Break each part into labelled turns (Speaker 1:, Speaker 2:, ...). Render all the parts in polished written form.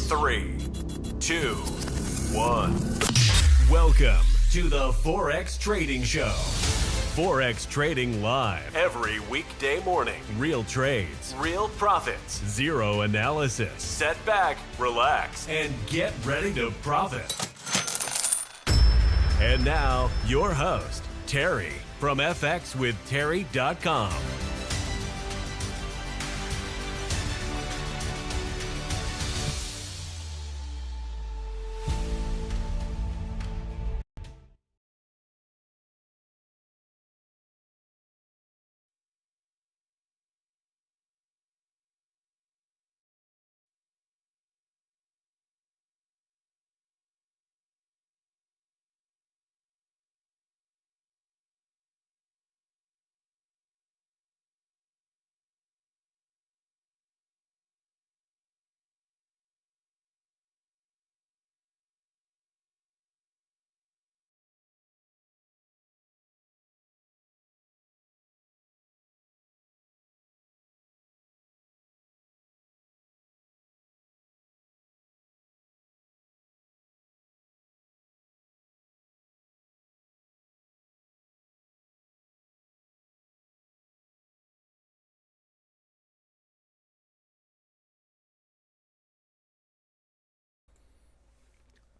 Speaker 1: 3, 2, 1. Welcome to the Forex Trading Show. Forex trading live every weekday morning. Real trades, real profits, zero analysis. Set back, relax, and get ready to profit. And now, your host, Terry from FXWithTerry.com.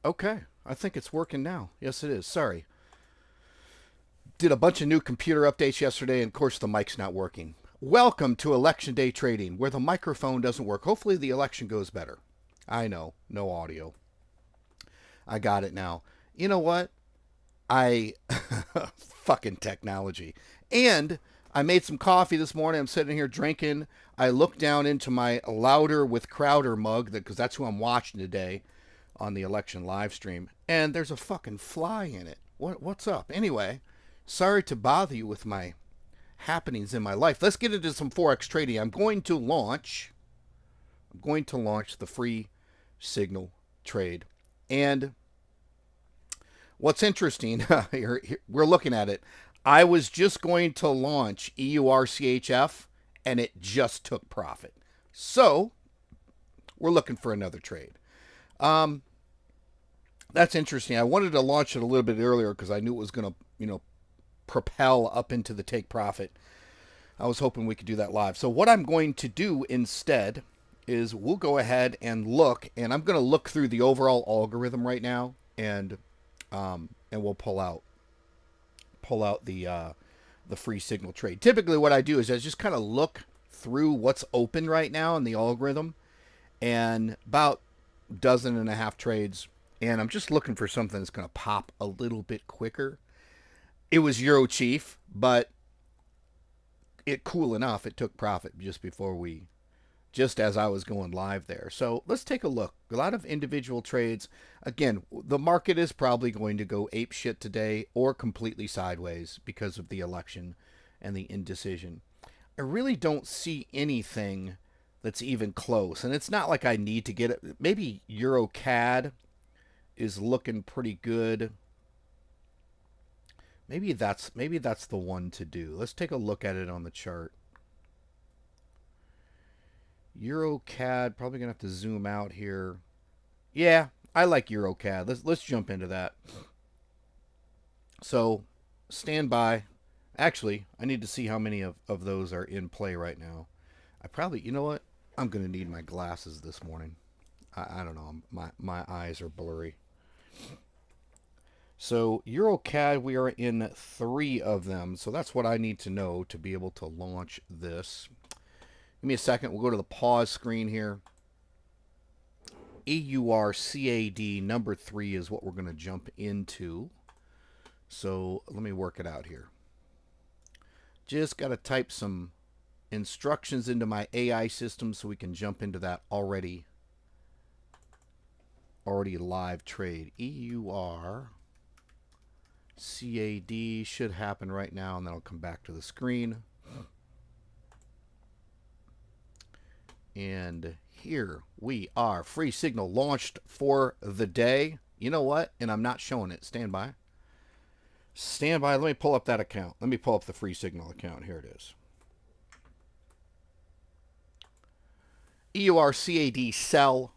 Speaker 2: Okay, I think it's working now. Yes, it is. Sorry. Did a bunch of new computer updates yesterday, and of course the mic's not working. Welcome to Election Day Trading, where the microphone doesn't work. Hopefully the election goes better. I know, no audio. I got it now. You know what? Fucking technology. And I made some coffee this morning. I'm sitting here drinking. I looked down into my Louder with Crowder mug, because that's who I'm watching today on the election live stream, and there's a fucking fly in it. What's up? Anyway, sorry to bother you with my happenings in my life. Let's get into some Forex trading. I'm going to launch the free signal trade. And what's interesting, we're looking at it. I was just going to launch EURCHF, and it just took profit. So we're looking for another trade. That's interesting. I wanted to launch it a little bit earlier because I knew it was going to, propel up into the take profit. I was hoping we could do that live. So what I'm going to do instead is we'll go ahead and look, and I'm going to look through the overall algorithm right now, and we'll pull out the free signal trade. Typically, what I do is I just kind of look through what's open right now in the algorithm, and about a dozen and a half trades. And I'm just looking for something that's going to pop a little bit quicker. It was Euro Chief, but cool enough. It took profit just as I was going live there. So let's take a look. A lot of individual trades. Again, the market is probably going to go ape shit today or completely sideways because of the election and the indecision. I really don't see anything that's even close. And it's not like I need to get it. Maybe Euro CAD is looking pretty good. Maybe that's the one to do. Let's take a look at it on the chart. EuroCAD, probably gonna have to zoom out here. Yeah, I like EuroCAD. Let's jump into that. So stand by. Actually, I need to see how many of those are in play right now. You know what? I'm gonna need my glasses this morning. I don't know. My eyes are blurry. So EuroCAD, we are in 3 of them. So that's what I need to know to be able to launch this. Give me a second. We'll go to the pause screen here. EURCAD number 3 is what we're going to jump into. So let me work it out here. Just got to type some instructions into my AI system so we can jump into that already live trade. EURCAD should happen right now, and then I'll come back to the screen. And here we are. Free signal launched for the day. You know what? And I'm not showing it. Stand by. Stand by. Let me pull up that account. Let me pull up the free signal account. Here it is. EURCAD sell.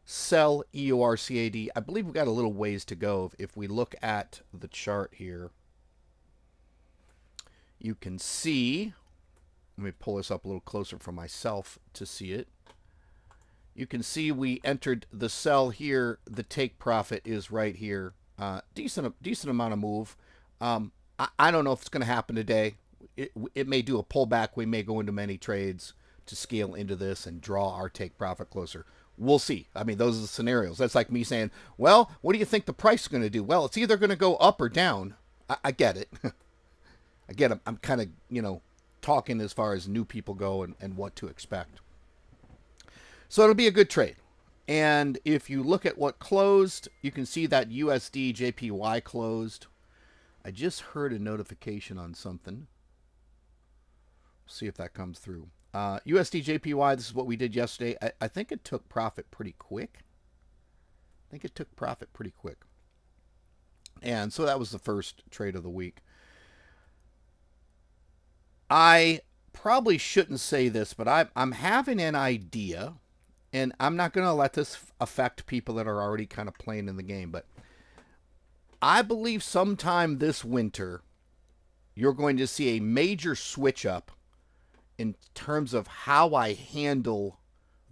Speaker 2: sell EORCAD. I believe we've got a little ways to go. If we look at the chart here, you can see, let me pull this up a little closer for myself to see it. You can see we entered the sell here. The take profit is right here. Decent amount of move. I don't know if it's going to happen today. It may do a pullback. We may go into many trades to scale into this and draw our take profit closer. We'll see. I mean, those are the scenarios. That's like me saying, well, what do you think the price is going to do? Well, it's either going to go up or down. I get it. I get it. I'm kind of, talking as far as new people go and what to expect. So it'll be a good trade. And if you look at what closed, you can see that USD JPY closed. I just heard a notification on something. See if that comes through. USD JPY, this is what we did yesterday. I think it took profit pretty quick. And so that was the first trade of the week. I probably shouldn't say this, but I'm having an idea, and I'm not going to let this affect people that are already kind of playing in the game, but I believe sometime this winter, you're going to see a major switch up in terms of how I handle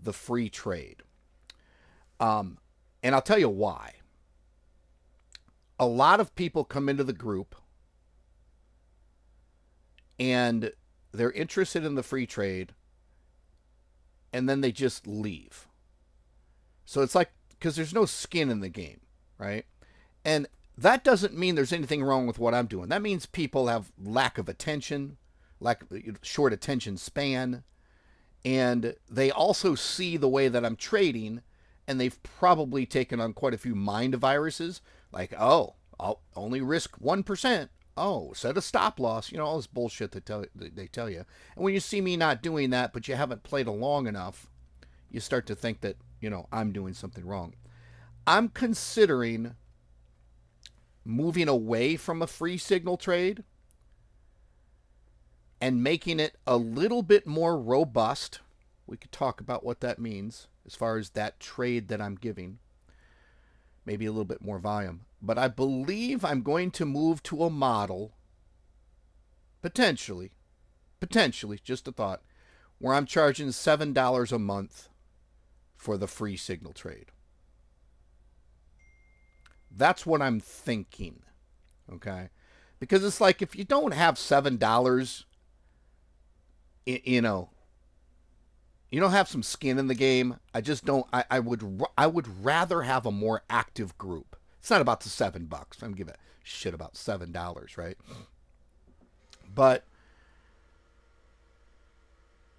Speaker 2: the free trade. And I'll tell you why. A lot of people come into the group and they're interested in the free trade and then they just leave. So it's like, because there's no skin in the game, right? And that doesn't mean there's anything wrong with what I'm doing. That means people have lack of attention, short attention span, and they also see the way that I'm trading, and they've probably taken on quite a few mind viruses, like, oh, I'll only risk 1%. Oh, set a stop loss. All this bullshit they tell you. And when you see me not doing that, but you haven't played along enough, you start to think that, I'm doing something wrong. I'm considering moving away from a free signal trade and making it a little bit more robust. We could talk about what that means as far as that trade that I'm giving. Maybe a little bit more volume. But I believe I'm going to move to a model, potentially, just a thought, where I'm charging $7 a month for the free signal trade. That's what I'm thinking, okay? Because it's like, if you don't have $7, you don't have some skin in the game. I just don't. I would rather have a more active group. It's not about the $7. I don't give a shit about $7, right? But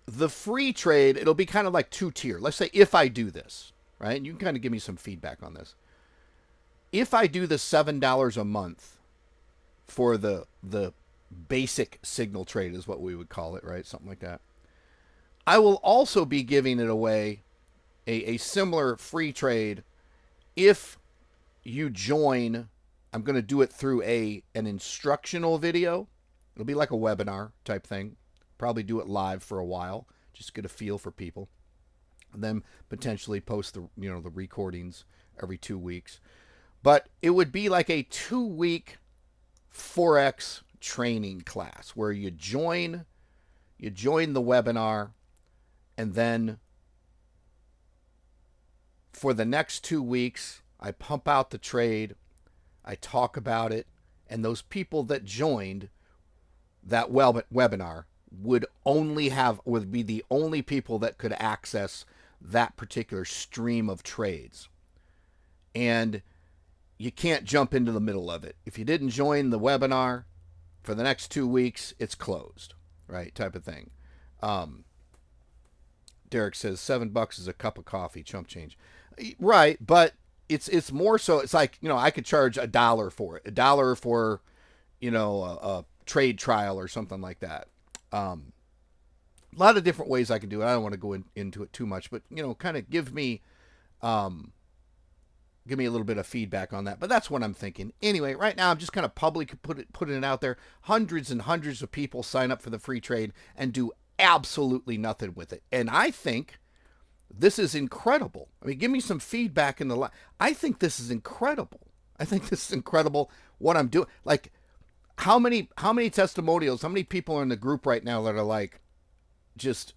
Speaker 2: the free trade, it'll be kind of like two-tier. Let's say if I do this, right? And you can kind of give me some feedback on this. If I do the $7 a month for the basic signal trade is what we would call it, right? Something like that. I will also be giving it away, a similar free trade, if you join. I'm going to do it through an instructional video. It'll be like a webinar type thing. Probably do it live for a while, just get a feel for people. And then potentially post the the recordings every 2 weeks. But it would be like a 2-week Forex training class where you join the webinar, and then for the next 2 weeks, I pump out the trade, I talk about it, and those people that joined that webinar would be the only people that could access that particular stream of trades. And you can't jump into the middle of it. If you didn't join the webinar for the next 2 weeks, it's closed, right? Type of thing. Derek says $7 is a cup of coffee, chump change. Right, but it's more so. It's like, I could charge $1 for it, $1 for, a trade trial or something like that. A lot of different ways I can do it. I don't want to go into it too much, but kind of give me a little bit of feedback on that. But that's what I'm thinking. Anyway, right now I'm just kind of publicly putting it out there. Hundreds and hundreds of people sign up for the free trade and do absolutely nothing with it. And I think this is incredible. I mean, give me some feedback in the I think this is incredible. I think this is incredible what I'm doing. Like, how many testimonials, how many people are in the group right now that are like, just,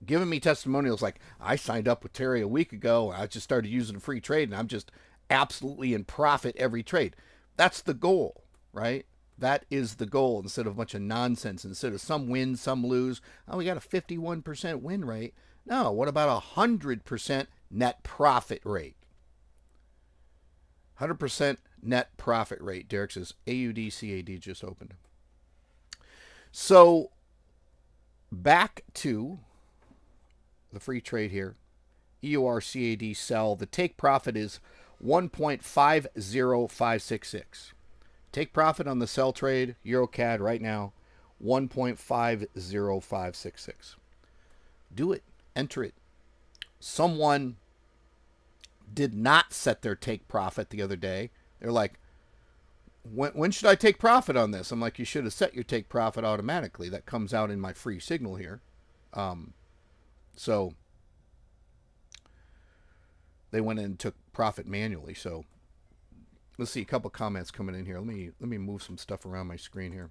Speaker 2: giving me testimonials like, I signed up with Terry a week ago, I just started using a free trade, and I'm just absolutely in profit every trade. That's the goal, right? That is the goal, instead of a bunch of nonsense. Instead of some win, some lose. Oh, we got a 51% win rate. No, what about 100% net profit rate? 100% net profit rate. Derek says AUDCAD just opened. So back to the free trade here. EURCAD sell. The take profit is 1.50566. Take profit on the sell trade, EuroCAD right now, 1.50566. Do it. Enter it. Someone did not set their take profit the other day. They're like, when should I take profit on this? I'm like, you should have set your take profit automatically. That comes out in my free signal here. So they went in and took profit manually. So let's see a couple comments coming in here. Let me move some stuff around my screen here.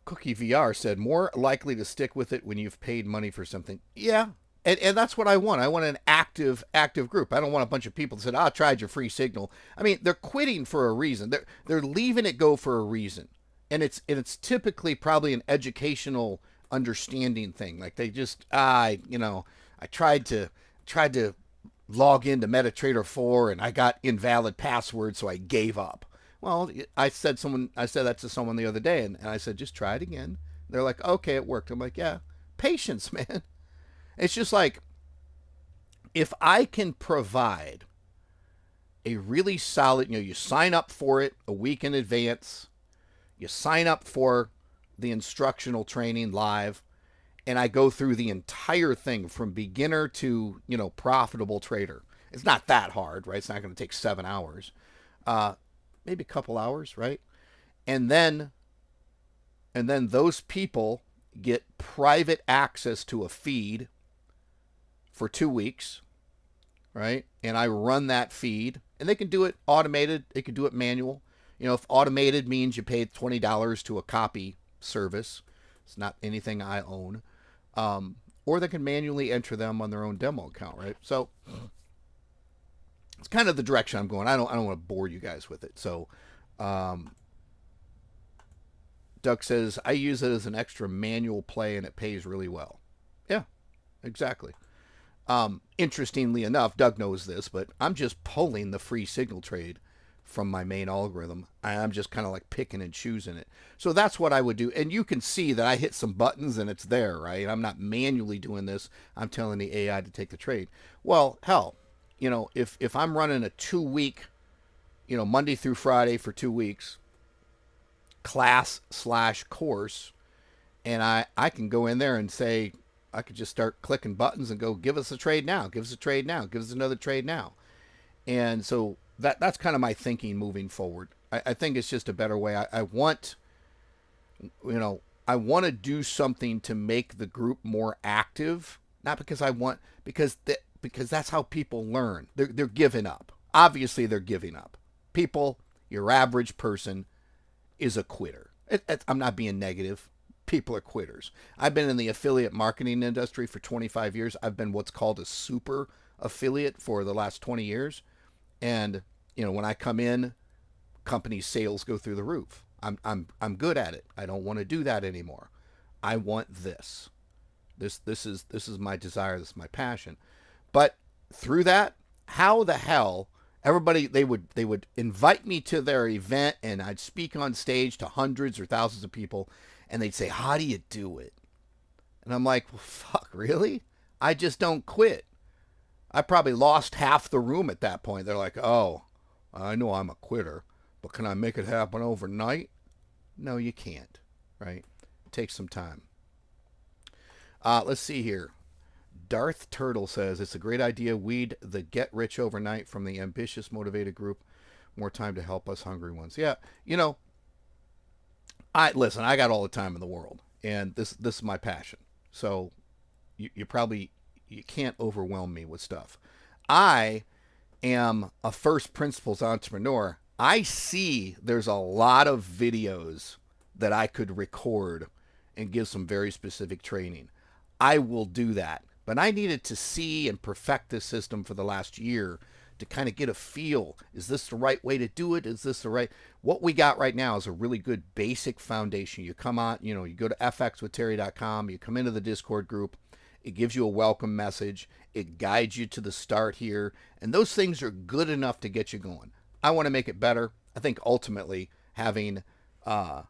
Speaker 2: Cookie VR said, more likely to stick with it when you've paid money for something. Yeah, and that's what I want. I want an active group. I don't want a bunch of people that said, I tried your free signal. I mean, they're quitting for a reason. They're leaving it go for a reason. And it's typically probably an educational understanding thing. Like, they just, I tried to log into MetaTrader 4 and I got invalid password, so I gave up. Well, I said that to someone the other day, and I said, just try it again. They're like, okay, it worked. I'm like, yeah, patience, man. It's just like, if I can provide a really solid, you sign up for it a week in advance, you sign up for the instructional training live, and I go through the entire thing from beginner to, profitable trader. It's not that hard, right? It's not going to take 7 hours. Maybe a couple hours, right? And then those people get private access to a feed for 2 weeks, right? And I run that feed, and they can do it automated. They can do it manual. If automated means you paid $20 to a copy service, it's not anything I own. Or they can manually enter them on their own demo account, right? So it's kind of the direction I'm going. I don't want to bore you guys with it. So Doug says, I use it as an extra manual play and it pays really well. Yeah, exactly. Interestingly enough, Doug knows this, but I'm just pulling the free signal trade from my main algorithm. I'm just kind of like picking and choosing it. So that's what I would do. And you can see that I hit some buttons and it's there, right? I'm not manually doing this. I'm telling the AI to take the trade. Well, hell, if I'm running a 2-week, Monday through Friday for 2 weeks, class/course, and I can go in there and say, I could just start clicking buttons and go, give us a trade now, give us a trade now, give us another trade now. And so that's kind of my thinking moving forward. I think it's just a better way. I want to do something to make the group more active, not because because that's how people learn. They're giving up. Obviously, they're giving up. People, your average person is a quitter. I'm not being negative. People are quitters. I've been in the affiliate marketing industry for 25 years. I've been what's called a super affiliate for the last 20 years. And, when I come in, company sales go through the roof. I'm good at it. I don't want to do that anymore. I want this. This is my desire. This is my passion. But through that, how the hell everybody, they would invite me to their event and I'd speak on stage to hundreds or thousands of people and they'd say, how do you do it? And I'm like, well, fuck, really? I just don't quit. I probably lost half the room at that point. They're like, oh, I know I'm a quitter, but can I make it happen overnight? No, you can't, right? It takes some time. Let's see here. Darth Turtle says, it's a great idea. Weed the get rich overnight from the ambitious, motivated group. More time to help us hungry ones. Yeah, I got all the time in the world, and this is my passion. So you probably you can't overwhelm me with stuff. I am a first principles entrepreneur. I see there's a lot of videos that I could record and give some very specific training. I will do that. But I needed to see and perfect this system for the last year to kind of get a feel. Is this the right way to do it? Is this the right? What we got right now is a really good basic foundation. You come on, you go to fxwithterry.com, you come into the Discord group. It gives you a welcome message. It guides you to the start here. And those things are good enough to get you going. I want to make it better. I think ultimately having, a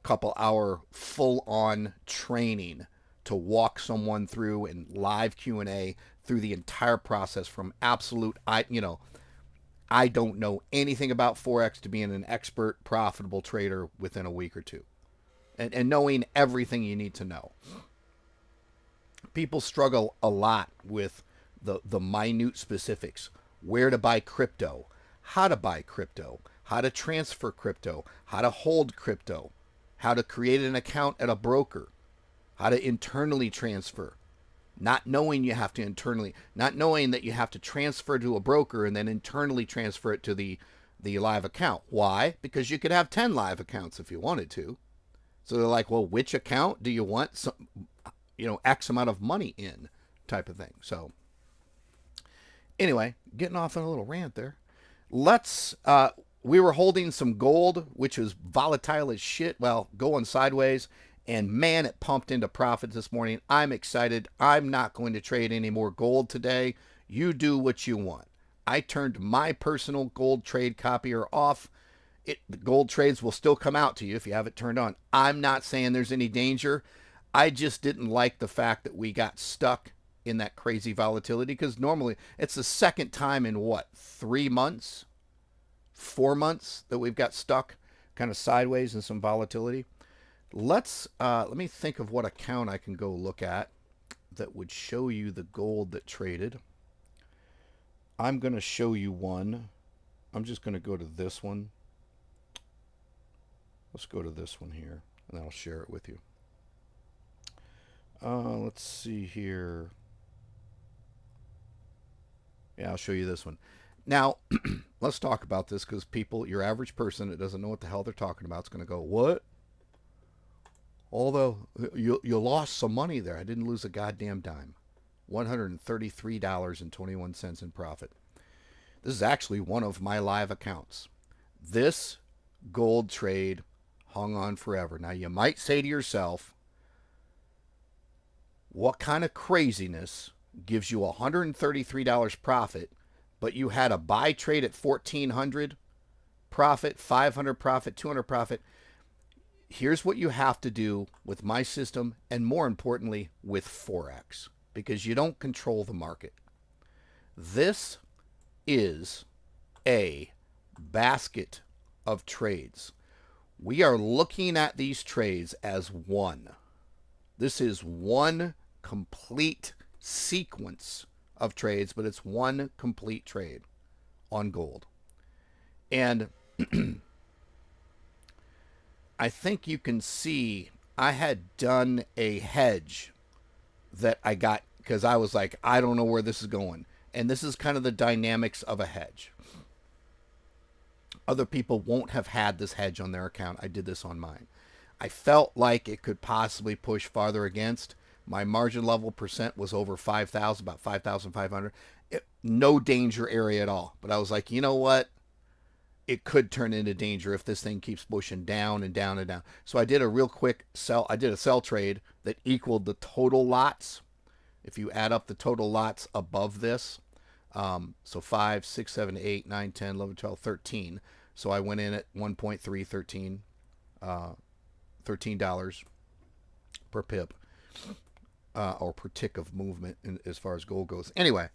Speaker 2: couple hour full on training to walk someone through and live Q&A through the entire process from absolute, I don't know anything about Forex to being an expert, profitable trader within a week or two. And knowing everything you need to know. People struggle a lot with the minute specifics. Where to buy crypto, how to buy crypto, how to transfer crypto, how to hold crypto, how to create an account at a broker, how to internally transfer. Not knowing that you have to transfer to a broker and then internally transfer it to the live account. Why? Because you could have 10 live accounts if you wanted to. So they're like, well, which account do you want X amount of money in type of thing. So anyway, getting off on a little rant there. We were holding some gold, which was volatile as shit. Well, going sideways. And man, it pumped into profits this morning. I'm excited. I'm not going to trade any more gold today. You do what you want. I turned my personal gold trade copier off. The gold trades will still come out to you if you have it turned on. I'm not saying there's any danger. I just didn't like the fact that we got stuck in that crazy volatility, because normally it's the second time in 3 months, 4 months that we've got stuck kind of sideways in some volatility. Let me think of what account I can go look at that would show you the gold that traded. I'm going to show you one. I'm just going to go to this one. Let's go to this one here, and I'll share it with you. Let's see here. Yeah, I'll show you this one. Now, let's talk about this, because your average person that doesn't know what the hell they're talking about is going to go, what? Although you lost some money there. I didn't lose a goddamn dime. $133.21 in profit. This is actually one of my live accounts. This gold trade hung on forever. Now, you might say to yourself, what kind of craziness gives you $133 profit, but you had a buy trade at $1,400 profit, $500 profit, $200 profit? Here's what you have to do with my system, and more importantly, with Forex, because you don't control the market. This is a basket of trades. We are looking at these trades as one. This is one complete sequence of trades, but it's one complete trade on gold. And I think you can see I had done a hedge that I got because I was like, I don't know where this is going. And this is kind of the dynamics of a hedge. Other people won't have had this hedge on their account. I did this on mine. I felt like it could possibly push farther against. My margin level percent was over 5,000, about 5,500. No danger area at all. But I was like, you know what? It could turn into danger if this thing keeps pushing down and down and down. So I did a real quick sell. I did a sell trade that equaled the total lots. If you add up the total lots above this, so 5, 6, 7, 8, 9, 10, 11, 12, 13. So I went in at 1.3, $13 per pip, or per tick of movement as far as gold goes. Anyway,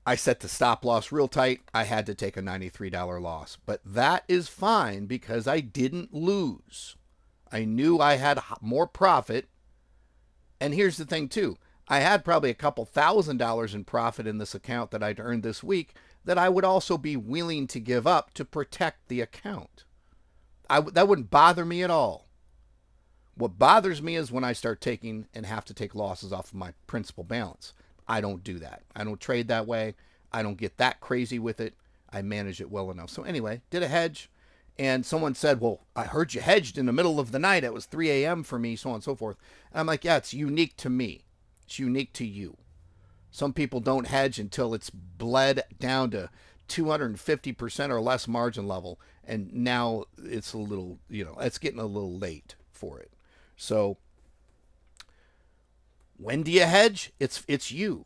Speaker 2: I set the stop loss real tight. I had to take a $93 loss, but that is fine because I didn't lose. I knew I had more profit. And here's the thing too. I had probably a couple $1,000s in profit in this account that I'd earned this week that I would also be willing to give up to protect the account. That wouldn't bother me at all. What bothers me is when I start taking and have to take losses off of my principal balance. I don't do that. I don't trade that way. I don't get that crazy with it. I manage it well enough. So anyway, did a hedge. And someone said, well, I heard you hedged in the middle of the night. It was 3 a.m. for me, so on and so forth. And I'm like, yeah, it's unique to me. It's unique to you. Some people don't hedge until it's bled down to 250% or less margin level. And now it's a little, it's getting a little late for it. So when do you hedge? It's you.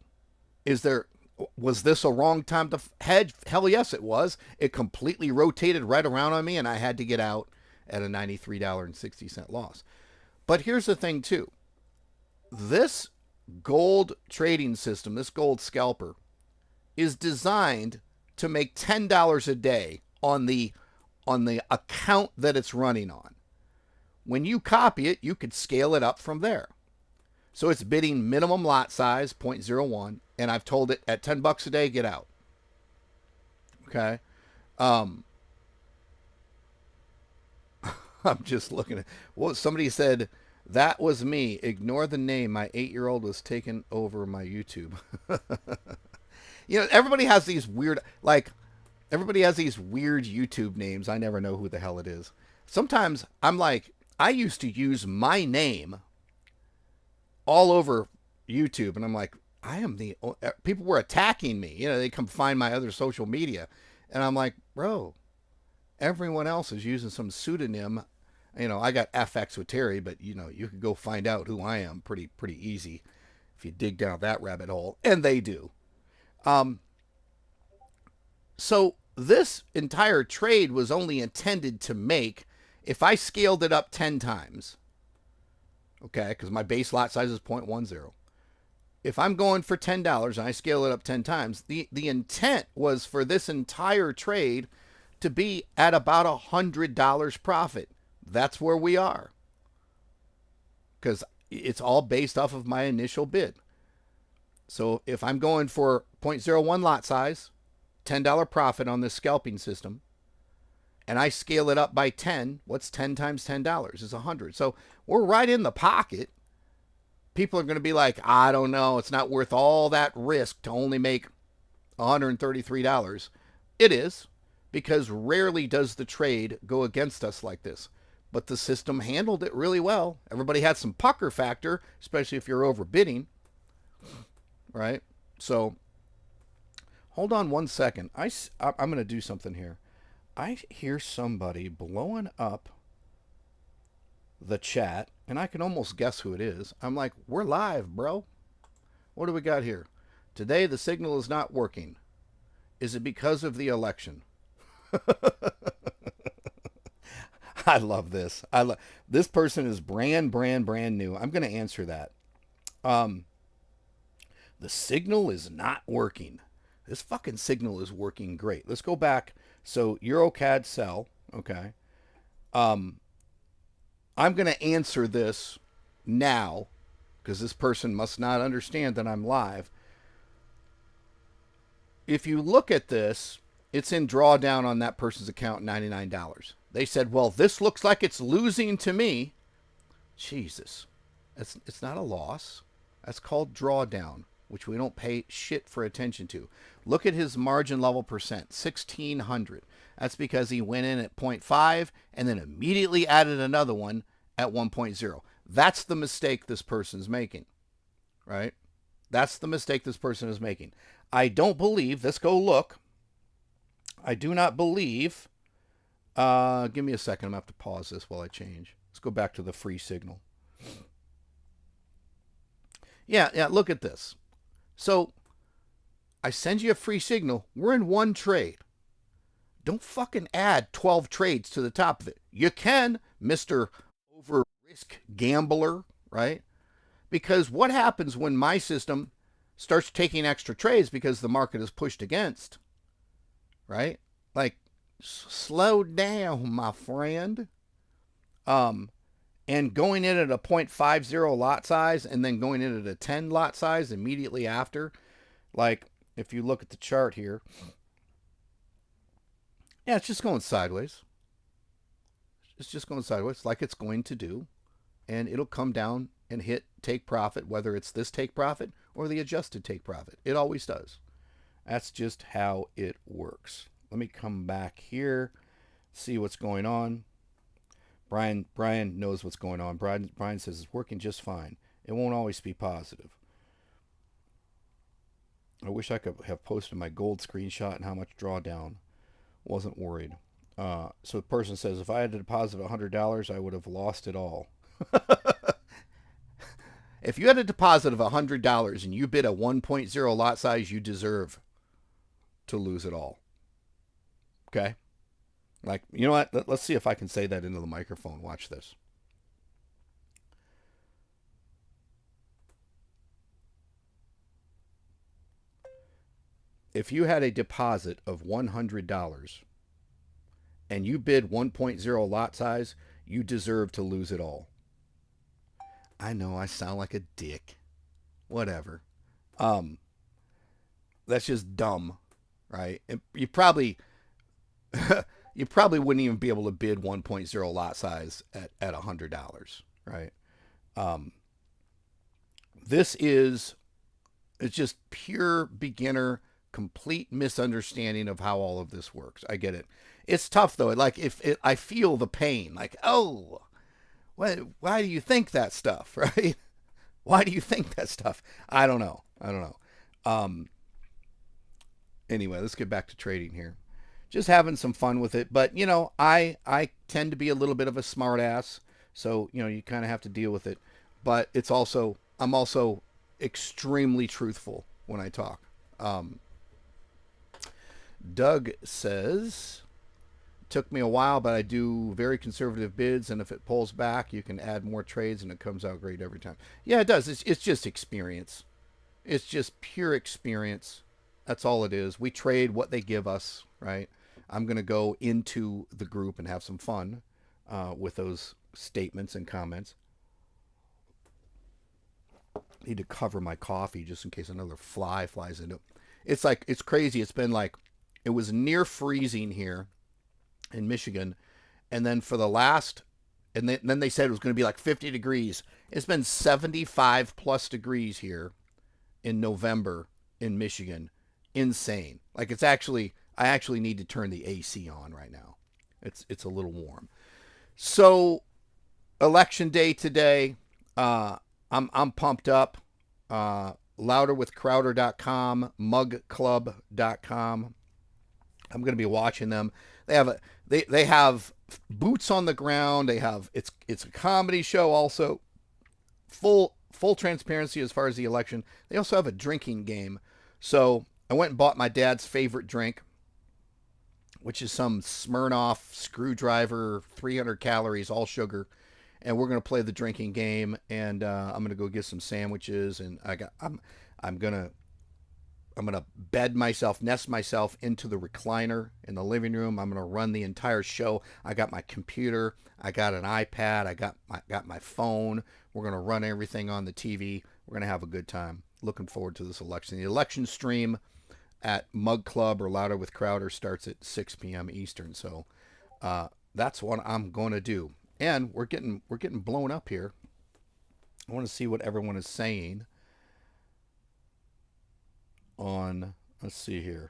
Speaker 2: Was this a wrong time to hedge? Hell yes, it was. It completely rotated right around on me, and I had to get out at a $93.60 loss. But here's the thing, too. This gold trading system, this gold scalper, is designed to make $10 a day on the account that it's running on. When you copy it, you could scale it up from there. So it's bidding minimum lot size, 0.01, and I've told it at $10 a day, get out. Okay? I'm just looking at, well, somebody said, that was me. Ignore the name. My 8-year-old was taking over my YouTube. Everybody has these weird, YouTube names. I never know who the hell it is. Sometimes I'm like, I used to use my name all over YouTube, and I'm like, people were attacking me. They come find my other social media, and I'm like, bro, everyone else is using some pseudonym. I got FX with Terry, but you could go find out who I am pretty easy if you dig down that rabbit hole, and they do. So this entire trade was only intended to make, if I scaled it up 10 times, okay, because my base lot size is 0.10. If I'm going for $10 and I scale it up 10 times, the intent was for this entire trade to be at about $100 profit. That's where we are. Because it's all based off of my initial bid. So if I'm going for 0.01 lot size, $10 profit on this scalping system, and I scale it up by 10, what's 10 times $10? Is 100. So we're right in the pocket. People are going to be like, I don't know, it's not worth all that risk to only make $133. It is, because rarely does the trade go against us like this. But the system handled it really well. Everybody had some pucker factor, especially if you're overbidding, right? So hold on one second. I'm going to do something here. I hear somebody blowing up the chat, and I can almost guess who it is. I'm like, we're live, bro. What do we got here? Today the signal is not working. Is it because of the election? I love this. This person is brand new. I'm going to answer that. The signal is not working. This fucking signal is working great. Let's go back. So EuroCAD sell. Okay. I'm going to answer this now because this person must not understand that I'm live. If you look at this, it's in drawdown on that person's account, $99. They said, well, this looks like it's losing to me. Jesus. It's not a loss. That's called drawdown, which we don't pay shit for attention to. Look at his margin level percent, 1,600. That's because he went in at 0.5 and then immediately added another one at 1.0. That's the mistake this person's making, right? That's the mistake this person is making. I don't believe, let's go look. I do not believe, give me a second, I'm going to have to pause this while I change. Let's go back to the free signal. Yeah, look at this. So, I send you a free signal. We're in one trade. Don't fucking add 12 trades to the top of it. You can, Mr. Over-risk gambler, right? Because what happens when my system starts taking extra trades because the market is pushed against, right? Like, slow down, my friend. And going in at a 0.50 lot size and then going in at a 10 lot size immediately after, like, if you look at the chart here, yeah, it's just going sideways. It's just going sideways like it's going to do. and it'll come down and hit take profit, whether it's this take profit or the adjusted take profit. It always does. That's just how it works. Let me come back here, see what's going on. Brian knows what's going on. Brian says it's working just fine. It won't always be positive. I wish I could have posted my gold screenshot and how much drawdown. Wasn't worried. So the person says, if I had to deposit $100, I would have lost it all. If you had a deposit of $100 and you bid a 1.0 lot size, you deserve to lose it all. Okay? Like, you know what? Let's see if I can say that into the microphone. Watch this. If you had a deposit of $100 and you bid 1.0 lot size, you deserve to lose it all. I know I sound like a dick. Whatever. That's just dumb, right? And you probably you probably wouldn't even be able to bid 1.0 lot size at $100, right? This is, it's just pure beginner, complete misunderstanding of how all of this works. I get it. It's tough though. Like I feel the pain. Like, oh, why do you think that stuff, right? Why do you think that stuff? I don't know. Anyway, let's get back to trading here. Just having some fun with it. But, you know, I tend to be a little bit of a smart ass. So, you know, you kind of have to deal with it. But I'm also extremely truthful when I talk. Doug says, took me a while, but I do very conservative bids. And if it pulls back, you can add more trades and it comes out great every time. Yeah, it does. It's just experience. It's just pure experience. That's all it is. We trade what they give us, right? I'm going to go into the group and have some fun with those statements and comments. Need to cover my coffee just in case another fly flies into it. It's like, it's crazy. It's been like, it was near freezing here in Michigan. And then for the last, and then they said it was going to be like 50 degrees. It's been 75 plus degrees here in November in Michigan. Insane. Like it's actually, I actually need to turn the AC on right now. It's a little warm. So election day today, I'm pumped up. Louderwithcrowder.com, mugclub.com. I'm going to be watching them. They have boots on the ground. It's a comedy show also. Full transparency as far as the election. They also have a drinking game. So I went and bought my dad's favorite drink, which is some Smirnoff screwdriver, 300 calories, all sugar. And we're going to play the drinking game, and I'm going to go get some sandwiches, and I'm going to nest myself into the recliner in the living room. I'm going to run the entire show. I got my computer, I got an iPad, I got my phone. We're going to run everything on the TV. We're going to have a good time. Looking forward to this election. The election stream at Mug Club or Louder with Crowder starts at 6 p.m. Eastern. So that's what I'm going to do. And we're getting blown up here. I want to see what everyone is saying on, let's see here.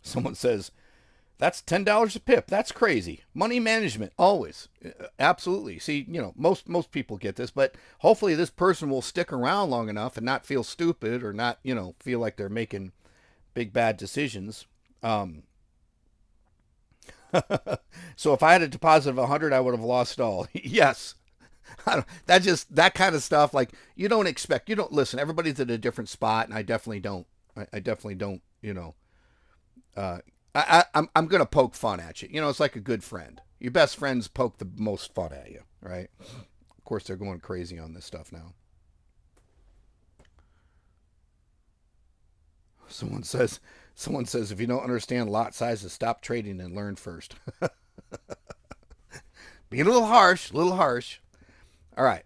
Speaker 2: Someone says, that's $10 a pip. That's crazy. Money management, always. Absolutely. See, you know, most people get this, but hopefully this person will stick around long enough and not feel stupid or not, you know, feel like they're making big bad decisions. So if I had a deposit of 100, I would have lost all. Yes. That kind of stuff. Like you don't listen, everybody's at a different spot. And I definitely don't, you know, I'm going to poke fun at you. You know, it's like a good friend. Your best friends poke the most fun at you. Right. Of course they're going crazy on this stuff now. Someone says, if you don't understand lot sizes, stop trading and learn first. Being a little harsh. All right.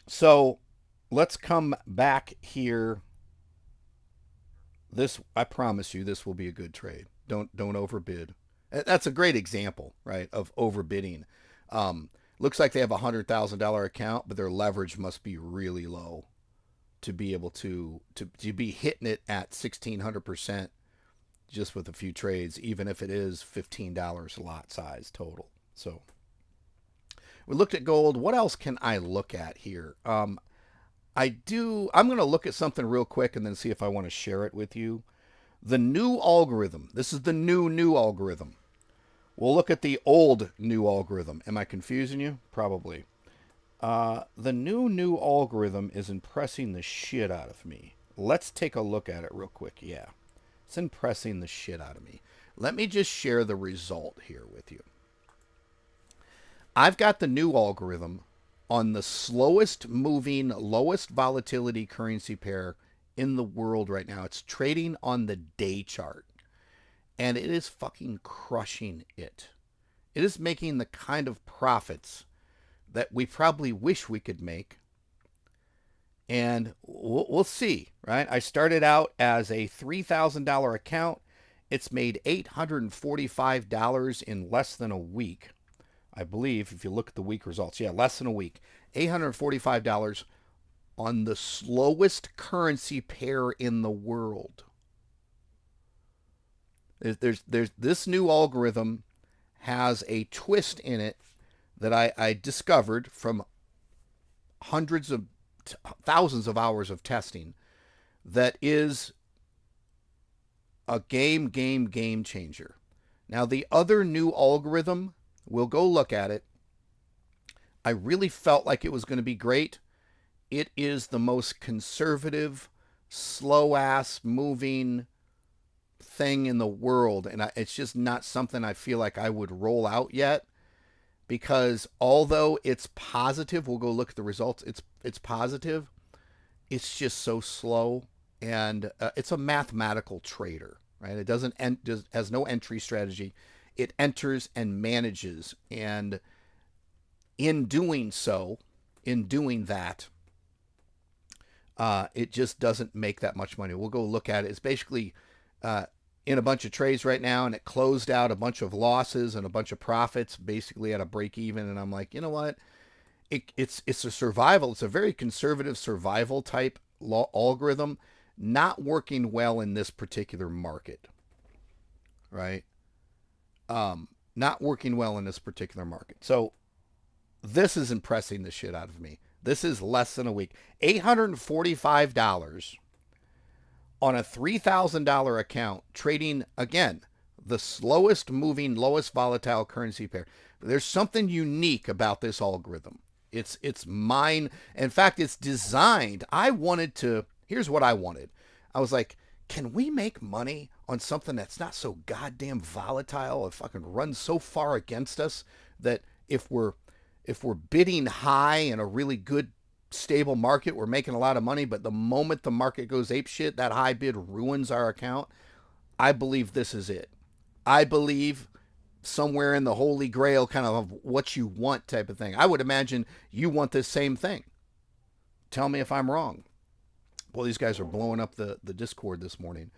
Speaker 2: So let's come back here. I promise you, this will be a good trade. Don't overbid. That's a great example, right, of overbidding. Looks like they have a $100,000 account, but their leverage must be really low to be able to be hitting it at 1,600% just with a few trades, even if it is $15 lot size total. So we looked at gold. What else can I look at here? I'm going to look at something real quick and then see if I want to share it with you. The new algorithm. This is the new algorithm. We'll look at the old new algorithm. Am I confusing you? Probably. The new algorithm is impressing the shit out of me. Let's take a look at it real quick. Yeah, it's impressing the shit out of me. Let me just share the result here with you. I've got the new algorithm on the slowest moving, lowest volatility currency pair in the world right now. It's trading on the day chart. And it is fucking crushing it. It is making the kind of profits that we probably wish we could make. And we'll see, right? I started out as a $3,000 account. It's made $845 in less than a week. I believe if you look at the week results. Yeah, less than a week. $845 on the slowest currency pair in the world. There's this new algorithm has a twist in it that I discovered from hundreds of thousands of hours of testing that is a game changer. Now the other new algorithm, we'll go look at it. I really felt like it was going to be great. It is the most conservative, slow ass moving thing in the world, and it's just not something I feel like I would roll out yet, because although it's positive, we'll go look at the results, it's positive, it's just so slow, and it's a mathematical trader, right? It has no entry strategy. It enters and manages, and in doing that, it just doesn't make that much money. We'll go look at it. It's basically in a bunch of trades right now, and it closed out a bunch of losses and a bunch of profits, basically at a break even. And I'm like, you know what? It's a survival. It's a very conservative survival type algorithm, not working well in this particular market, right? Not working well in this particular market. So this is impressing the shit out of me. This is less than a week. $845 on a $3,000 account, trading, again, the slowest moving, lowest volatile currency pair. There's something unique about this algorithm. It's mine. In fact, it's designed. Here's what I wanted. I was like, can we make money on something that's not so goddamn volatile? It fucking runs so far against us that if we're bidding high in a really good stable market, we're making a lot of money, but the moment the market goes apeshit, that high bid ruins our account. I believe this is it. I believe somewhere in the holy grail kind of what you want type of thing. I would imagine you want this same thing. Tell me if I'm wrong. Well, these guys are blowing up the Discord this morning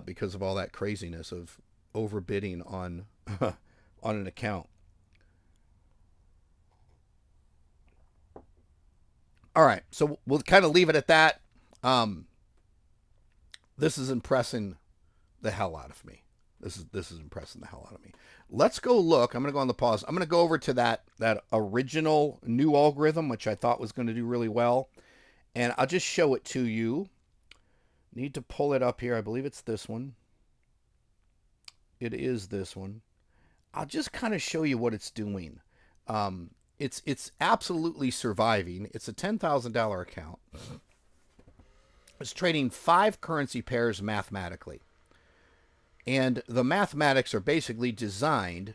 Speaker 2: because of all that craziness of overbidding on on an account. All right, so we'll kind of leave it at that. This is impressing the hell out of me. This is impressing the hell out of me. Let's go look. I'm going to go on the pause. I'm going to go over to that original new algorithm, which I thought was going to do really well. And I'll just show it to you. Need to pull it up here. I believe it's this one. It is this one. I'll just kind of show you what it's doing. It's absolutely surviving. It's a $10,000 account. It's trading 5 currency pairs mathematically. And the mathematics are basically designed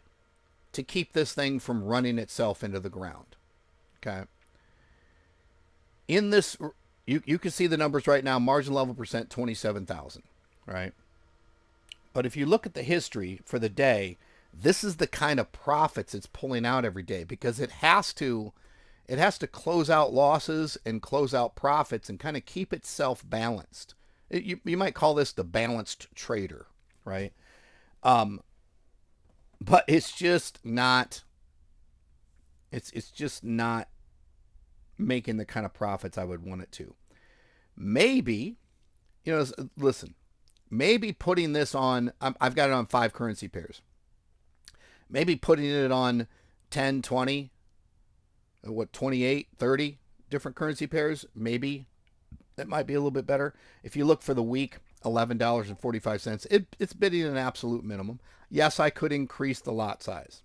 Speaker 2: to keep this thing from running itself into the ground. Okay. In this, you can see the numbers right now. Margin level percent, 27,000. Right. But if you look at the history for the day, this is the kind of profits it's pulling out every day, because it has to close out losses and close out profits and kind of keep itself balanced. You might call this the balanced trader, right? But it's just not It's just not making the kind of profits I would want it to. Maybe, listen, maybe putting this on, I've got it on 5 currency pairs. Maybe putting it on 10, 20, 28, 30 different currency pairs, maybe that might be a little bit better. If you look for the week, $11.45, it's bidding an absolute minimum. Yes, I could increase the lot size.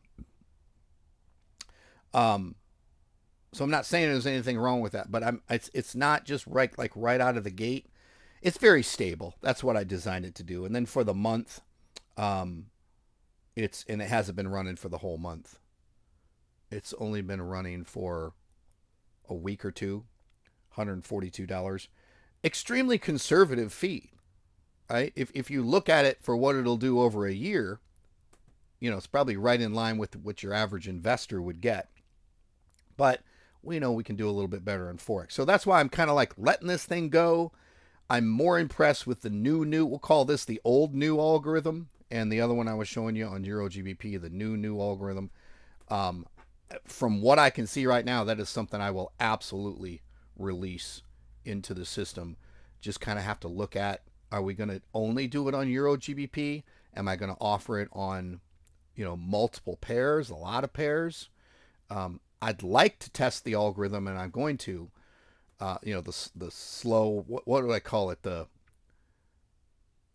Speaker 2: So I'm not saying there's anything wrong with that, but it's not just right out of the gate. It's very stable. That's what I designed it to do. And then for the month, it hasn't been running for the whole month. It's only been running for a week or two, $142. Extremely conservative fee, right? If you look at it for what it'll do over a year, it's probably right in line with what your average investor would get. But we know we can do a little bit better on Forex. So that's why I'm kind of like letting this thing go. I'm more impressed with the new, we'll call this the old new algorithm. And the other one I was showing you on Euro GBP, the new algorithm. From what I can see right now, that is something I will absolutely release into the system. Just kind of have to look at, are we going to only do it on Euro GBP? Am I going to offer it on, multiple pairs, a lot of pairs? I'd like to test the algorithm, and I'm going to, the slow, what do I call it?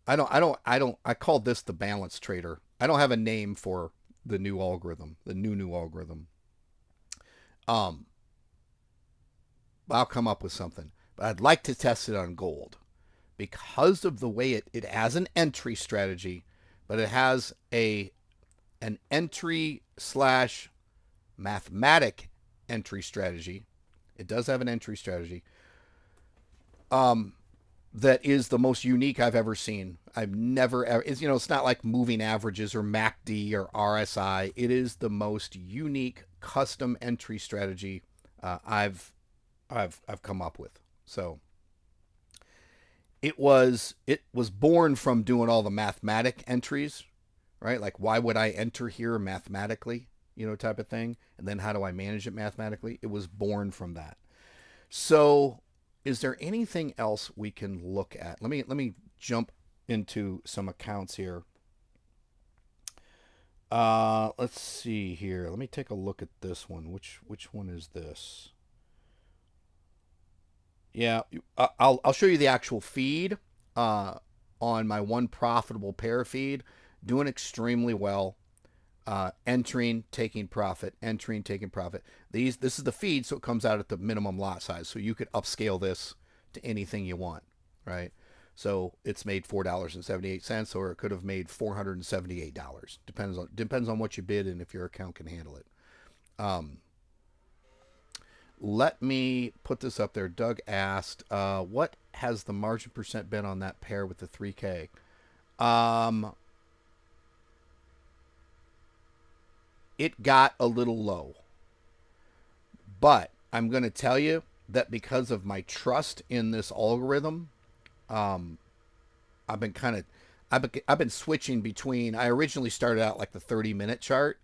Speaker 2: I called this the balance trader. I don't have a name for the new algorithm, the new algorithm. I'll come up with something, but I'd like to test it on gold because of the way it has an entry strategy, but it has an entry / mathematic entry strategy. It does have an entry strategy. That is the most unique I've ever seen. I've never ever, it's not like moving averages or MACD or RSI. It is the most unique custom entry strategy I've come up with. So it was born from doing all the mathematic entries, right? Like, why would I enter here mathematically, type of thing, and then how do I manage it mathematically? It was born from that. So is there anything else we can look at? Let me jump into some accounts here. Let's see here. Let me take a look at this one. Which one is this? Yeah, I'll show you the actual feed on my one profitable pair feed. Doing extremely well. Entering, taking profit, entering, taking profit. This is the feed, so it comes out at the minimum lot size. So you could upscale this to anything you want, right? So it's made $4.78, or it could have made $478. Depends on what you bid and if your account can handle it. Let me put this up there. Doug asked, what has the margin percent been on that pair with the 3K? It got a little low. But I'm going to tell you that because of my trust in this algorithm, I've been switching between. I originally started out like the 30-minute chart,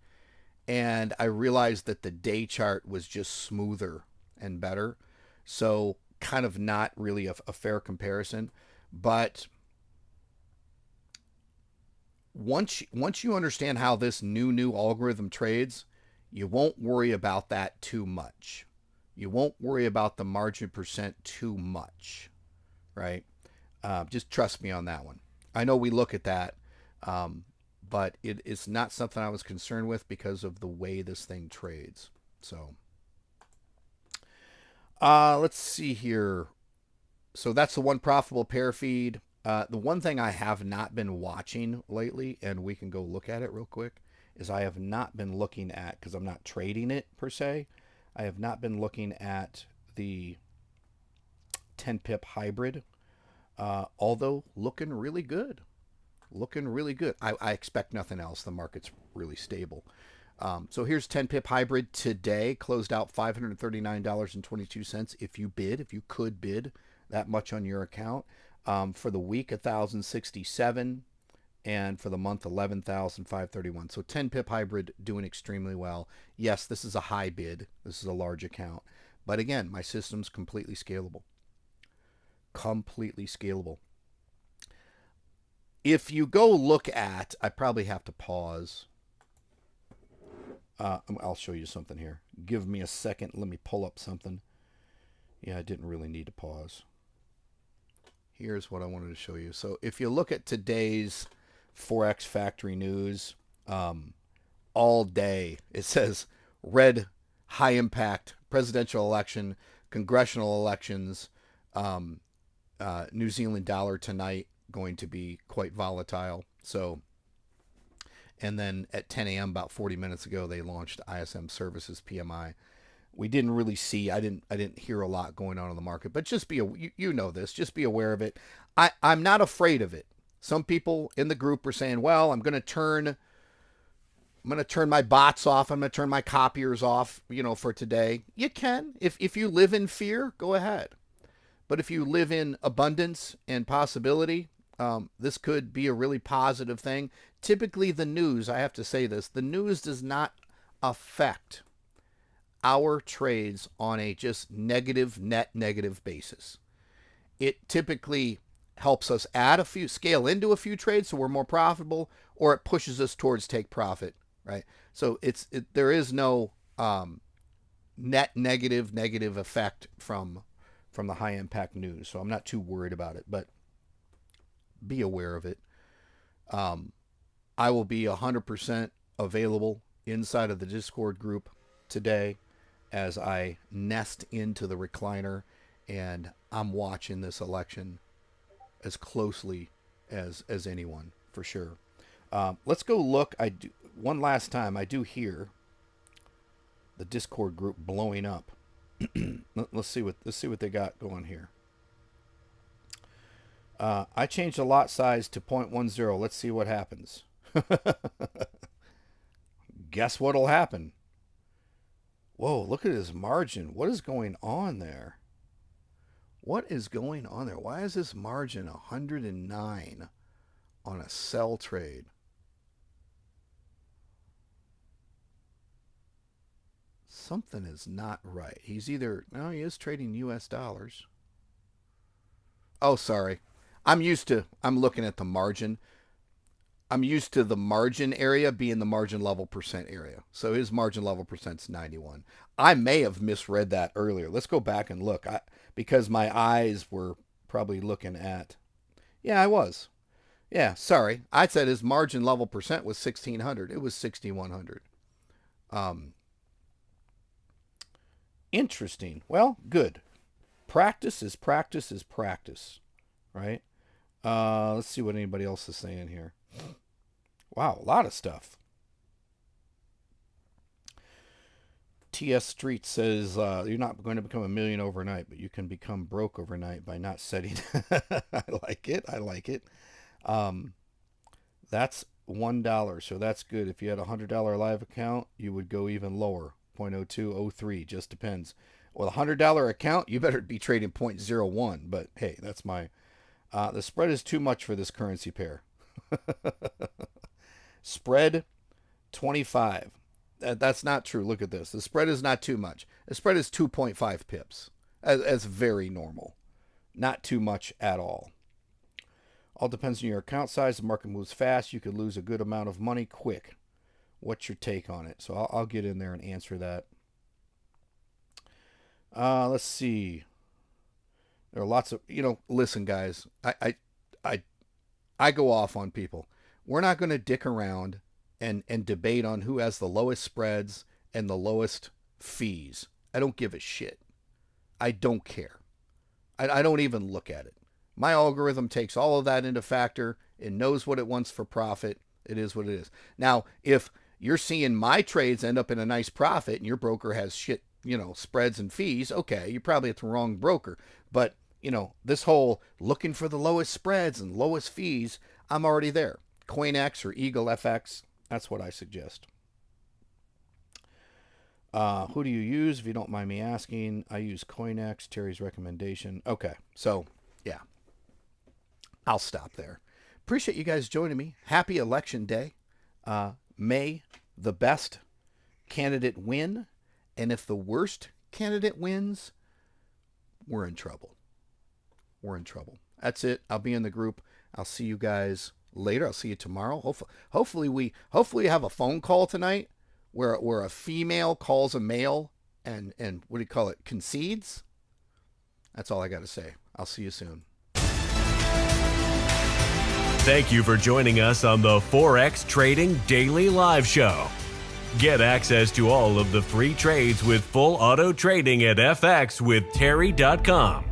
Speaker 2: and I realized that the day chart was just smoother and better. So kind of not really a fair comparison. But once you understand how this new algorithm trades, you won't worry about that too much. You won't worry about the margin percent too much, right? Just trust me on that one. I know we look at that, but it is not something I was concerned with because of the way this thing trades. So let's see here. So that's the one profitable pair feed. The one thing I have not been watching lately, and we can go look at it real quick, is I have not been looking at, because I'm not trading it per se, I have not been looking at the 10 pip hybrid, although looking really good. Looking really good. I expect nothing else. The market's really stable. So here's 10 pip hybrid today, closed out $539.22 if you could bid that much on your account. For the week, 1,067. And for the month, 11,531. So 10 pip hybrid doing extremely well. Yes, this is a high bid. This is a large account. But again, my system's completely scalable. Completely scalable. If you go look at, I probably have to pause. I'll show you something here. Give me a second. Let me pull up something. Yeah, I didn't really need to pause. Here's what I wanted to show you. So if you look at today's Forex Factory News, all day it says red, high impact, presidential election, congressional elections, New Zealand dollar tonight going to be quite volatile. So, and then at 10 a.m. about 40 minutes ago, they launched ISM Services PMI. We didn't really see. I didn't hear a lot going on in the market, but just you know this. Just be aware of it. I'm not afraid of it. Some people in the group are saying, "Well, I'm going to turn my bots off. I'm going to turn my copiers off. For today." You can. If you live in fear, go ahead. But if you live in abundance and possibility, this could be a really positive thing. Typically, the news. I have to say this: the news does not affect our trades on a just net negative basis. It typically helps us scale into a few trades so we're more profitable, or it pushes us towards take profit, right? So there is no net negative effect from the high impact news. So I'm not too worried about it, but be aware of it. I will be 100% available inside of the Discord group today as I nest into the recliner, and I'm watching this election as closely as anyone, for sure. Let's go look. One last time. I do hear the Discord group blowing up. Let's see what they got going here. I changed the lot size to 0.10. Let's see what happens. Guess what'll happen? Whoa, look at his margin. What is going on there? What is going on there? Why is this margin 109 on a sell trade? Something is not right. He is trading US dollars. Oh, sorry. I'm looking at the margin. I'm used to the margin area being the margin level percent area. So his margin level percent's 91. I may have misread that earlier. Let's go back and look. Because my eyes were probably looking at... Yeah, I was. Yeah, sorry. I said his margin level percent was 1,600. It was 6,100. Interesting. Well, good. Practice is practice, right? Let's see what anybody else is saying here. Wow, a lot of stuff. TS Street says, you're not going to become a million overnight, but you can become broke overnight by not setting. I like it. That's $1, so that's good. If you had a $100 live account, you would go even lower, 0.02, 03, just depends. Well, a $100 account, you better be trading 0.01, but hey, that's my... the spread is too much for this currency pair. Spread 25. That's not true. Look at this. The spread is not too much. The spread is 2.5 pips. That's very normal. Not too much at all. All depends on your account size. The market moves fast. You could lose a good amount of money quick. What's your take on it? So I'll get in there and answer that. Let's see. There are lots of, listen, guys, I go off on people. We're not going to dick around and debate on who has the lowest spreads and the lowest fees. I don't give a shit. I don't care. I don't even look at it. My algorithm takes all of that into factor. It knows what it wants for profit. It is what it is. Now, if you're seeing my trades end up in a nice profit and your broker has shit, spreads and fees, okay, you're probably at the wrong broker. But, this whole looking for the lowest spreads and lowest fees, I'm already there. CoinX or Eagle FX, that's what I suggest. Who do you use, if you don't mind me asking? I use CoinX, Terry's recommendation. Okay, so, yeah. I'll stop there. appreciate you guys joining me. Happy Election Day. May the best candidate win. And if the worst candidate wins, we're in trouble. We're in trouble. That's it. I'll be in the group. I'll see you guys later. I'll see you tomorrow. Hopefully we have a phone call tonight where a female calls a male and what do you call it? Concedes. That's all I got to say. I'll see you soon.
Speaker 1: Thank you for joining us on the Forex Trading Daily Live Show. Get access to all of the free trades with full auto trading at fxwithterry.com.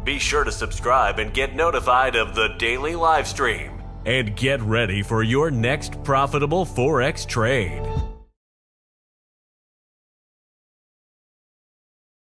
Speaker 1: Be sure to subscribe and get notified of the daily live stream. And get ready for your next profitable Forex trade.